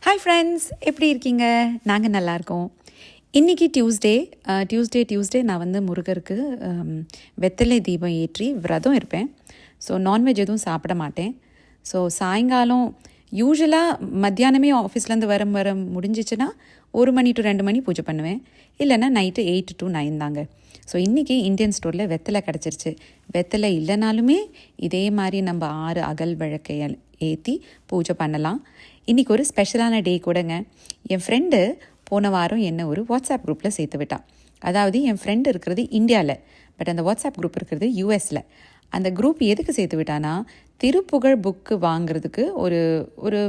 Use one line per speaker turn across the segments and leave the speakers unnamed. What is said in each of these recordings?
Hi friends, எப்படி இருக்கீங்க? நாங்கள் நல்லாயிருக்கோம். இன்றைக்கி டியூஸ்டே நான் வந்து முருகருக்கு வெத்தலை தீபம் ஏற்றி விரதம் இருப்பேன். ஸோ நான்வெஜ் எதுவும் சாப்பிட மாட்டேன். ஸோ சாயங்காலம் யூஸ்வலாக மத்தியானமே ஆஃபீஸ்லேருந்து வர முடிஞ்சிச்சுன்னா 1 மணி to 2 மணி பூஜை பண்ணுவேன். இல்லைன்னா நைட்டு 8 to 9 தாங்க. ஸோ இன்றைக்கி இந்தியன் ஸ்டோரில் வெத்தலை கிடச்சிருச்சு. வெத்தலை இல்லைனாலுமே இதே மாதிரி நம்ம 6 அகல் விளக்கை ஏற்றி பூஜை பண்ணலாம். இன்றைக்கி ஒரு ஸ்பெஷலான டே கூடங்க. என் ஃப்ரெண்டு போன வாரம் என்னை ஒரு வாட்ஸ்அப் குரூப்பில் சேர்த்து விட்டான். அதாவது என் ஃப்ரெண்டு இருக்கிறது இந்தியாவில், பட் அந்த வாட்ஸ்அப் குரூப் இருக்கிறது யூஎஸில். அந்த குரூப் எதுக்கு சேர்த்து விட்டானா, திருப்புகழ் புக்கு வாங்குறதுக்கு ஒரு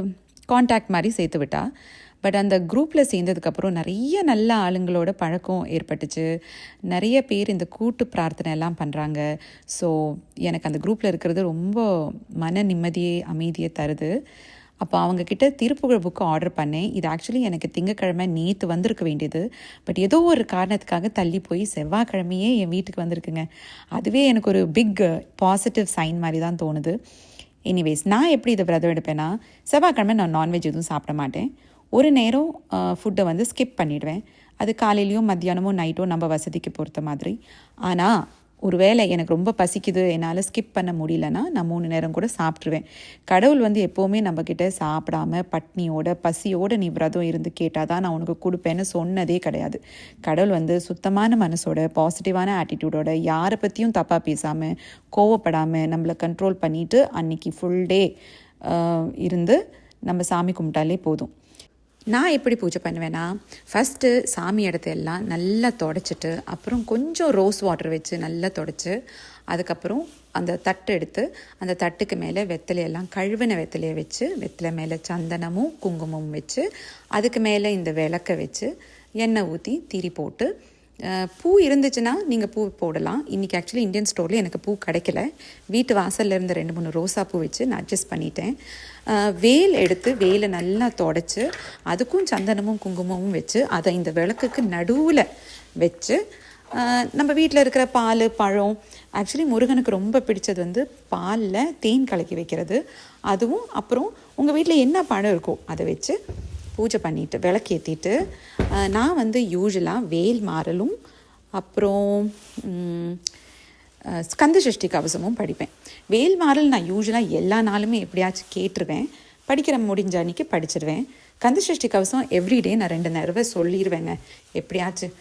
கான்டாக்ட் மாதிரி சேர்த்து விட்டா. பட் அந்த குரூப்பில் சேர்ந்ததுக்கப்புறம் நிறைய நல்ல ஆளுங்களோட பழக்கம் ஏற்பட்டுச்சு. நிறைய பேர் இந்த கூட்டு பிரார்த்தனை எல்லாம் பண்ணுறாங்க. ஸோ எனக்கு அந்த குரூப்பில் இருக்கிறது ரொம்ப மன நிம்மதியை அமைதியை தருது. அப்போ அவங்கக்கிட்ட திருப்புகழ் புக்கு ஆர்டர் பண்ணேன். இது ஆக்சுவலி எனக்கு திங்கக்கிழமை நேற்று வந்திருக்க வேண்டியது. பட் ஏதோ ஒரு காரணத்துக்காக தள்ளி போய் செவ்வாய்க்கிழமையே என் வீட்டுக்கு வந்திருக்குங்க. அதுவே எனக்கு ஒரு பிக் பாசிட்டிவ் சைன் மாதிரி தான் தோணுது. எனிவேஸ், நான் எப்படி இதை விரதம் எடுப்பேன்னா, செவ்வாய்க்கிழமை நான் நான்வெஜ் எதுவும் சாப்பிட மாட்டேன். ஒரு நேரம் ஃபுட்டை வந்து ஸ்கிப் பண்ணிவிடுவேன். அது காலையிலையோ மத்தியானமோ நைட்டோ நம்ம வசதிக்கு பொறுத்த மாதிரி. ஆனால் ஒருவேளை எனக்கு ரொம்ப பசிக்குது, என்னால் ஸ்கிப் பண்ண முடியலன்னா நான் 3 நேரம் கூட சாப்பிட்ருவேன். கடவுள் வந்து எப்போவுமே நம்மக்கிட்ட சாப்பிடாம பட்னியோட பசியோட நீ விரதம் இருந்து கேட்டால் தான் நான் உனக்கு கொடுப்பேன்னு சொன்னதே கிடையாது. கடவுள் வந்து சுத்தமான மனசோட பாசிட்டிவான ஆட்டிடியூடோட யாரை பற்றியும் தப்பாக பேசாமல் கோவப்படாமல் நம்மளை கண்ட்ரோல் பண்ணிவிட்டு அன்றைக்கி ஃபுல் டே இருந்து நம்ம சாமி கும்பிட்டாலே போதும். நான் எப்படி பூஜை பண்ணுவேன்னா, ஃபஸ்ட்டு சாமி இடத்தையெல்லாம் நல்லா தொடச்சிட்டு, அப்புறம் கொஞ்சம் ரோஸ் வாட்டர் வச்சு நல்லா தொடச்சி, அதுக்கப்புறம் அந்த தட்டு எடுத்து அந்த தட்டுக்கு மேலே வெத்தலையெல்லாம் கழுவின வெத்தலையை வச்சு, வெத்தலை மேலே சந்தனமும் குங்குமமும் வச்சு, அதுக்கு மேலே இந்த விளக்கை வச்சு எண்ணெய் ஊற்றி திரி போட்டு, பூ இருந்துச்சுன்னா நீங்கள் பூ போடலாம். இன்றைக்கி ஆக்சுவலி இந்தியன் ஸ்டோரில் எனக்கு பூ கிடைக்கல. வீட்டு வாசலில் இருந்த 2-3 ரோசா பூ வச்சு நான் அட்ஜஸ்ட் பண்ணிட்டேன். வேல் எடுத்து வேலை நல்லா தொடச்சி, அதுக்கும் சந்தனமும் குங்குமமும் வச்சு, அதை இந்த விளக்குக்கு நடுவில் வச்சு, நம்ம வீட்டில் இருக்கிற பால் பழம், ஆக்சுவலி முருகனுக்கு ரொம்ப பிடிச்சது வந்து பாலில் தேன் கலக்கி வைக்கிறது, அதுவும் அப்புறம் உங்கள் வீட்டில் என்ன பழம் இருக்கோ அதை வச்சு பூஜை பண்ணிவிட்டு விளக்கேற்றிட்டு, நான் வந்து யூஸ்வலாக வேல் மாறலும் அப்புறம் ஸ்கந்த சஷ்டி கவசமும் படிப்பேன். வேல் மாறல் நான் யூஸ்வலாக எல்லா நாளுமே எப்படியாச்சும் கேட்டுருவேன். படிக்கிற முடிஞ்ச அன்றைக்கி படிச்சிடுவேன். கந்த சஷ்டி கவசம் எவ்ரிடே நான் 2 தடவை சொல்லிடுவேங்க எப்படியாச்சும்.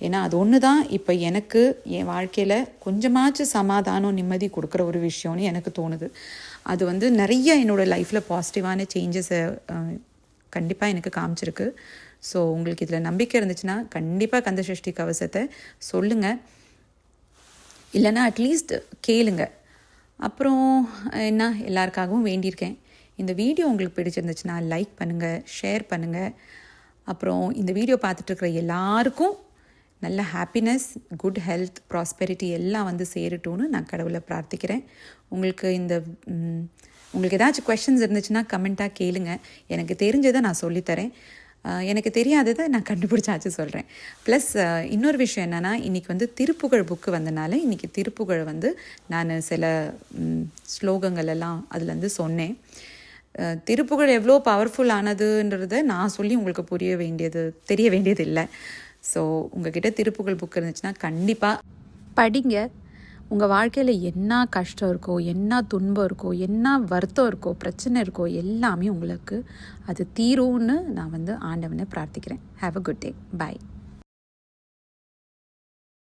ஏன்னா அது ஒன்று தான் இப்போ எனக்கு என் வாழ்க்கையில் கொஞ்சமாச்சும் சமாதானம் நிம்மதி கொடுக்குற ஒரு விஷயம்னு எனக்கு தோணுது. அது வந்து நிறைய என்னோடய லைஃப்பில் பாசிட்டிவான சேஞ்சஸை கண்டிப்பாக எனக்கு காமிச்சிருக்கு. ஸோ உங்களுக்கு இதில் நம்பிக்கை இருந்துச்சுன்னா கண்டிப்பாக கந்த சஷ்டி கவசத்தை சொல்லுங்கள், இல்லைன்னா அட்லீஸ்ட் கேளுங்க. அப்புறம் என்ன, எல்லாருக்காகவும் வேண்டியிருக்கேன். இந்த வீடியோ உங்களுக்கு பிடிச்சிருந்துச்சுன்னா லைக் பண்ணுங்கள், ஷேர் பண்ணுங்கள். அப்புறம் இந்த வீடியோ பார்த்துட்ருக்குற எல்லாருக்கும் நல்ல ஹாப்பினஸ், குட் ஹெல்த், ப்ராஸ்பெரிட்டி எல்லாம் வந்து சேரட்டும்னு நான் கடவுளை பிரார்த்திக்கிறேன். உங்களுக்கு ஏதாச்சும் கொஷின்ஸ் இருந்துச்சுன்னா கமெண்ட்டாக கேளுங்க. எனக்கு தெரிஞ்சதை நான் சொல்லித்தரேன். எனக்கு தெரியாததை நான் கண்டுபிடிச்சாச்சும் சொல்கிறேன். ப்ளஸ் இன்னொரு விஷயம் என்னென்னா, இன்றைக்கி வந்து திருப்புகழ் புக்கு வந்தனால இன்றைக்கி திருப்புகழ் வந்து நான் சில ஸ்லோகங்கள் எல்லாம் அதுலேருந்து சொன்னேன். திருப்புகழ் எவ்வளோ பவர்ஃபுல் ஆனதுன்றதை நான் சொல்லி உங்களுக்கு தெரிய வேண்டியது இல்லை. ஸோ உங்கள்கிட்ட திருப்புகழ் புக்கு இருந்துச்சுன்னா கண்டிப்பாக படிங்க. உங்கள் வாழ்க்கையில் என்ன கஷ்டம் இருக்கோ, என்ன துன்பம் இருக்கோ, என்ன வருத்தம் இருக்கோ, பிரச்சனை இருக்கோ, எல்லாமே உங்களுக்கு அது தீரும்னு நான் வந்து ஆண்டவனை பிரார்த்திக்கிறேன். Have a good day. Bye.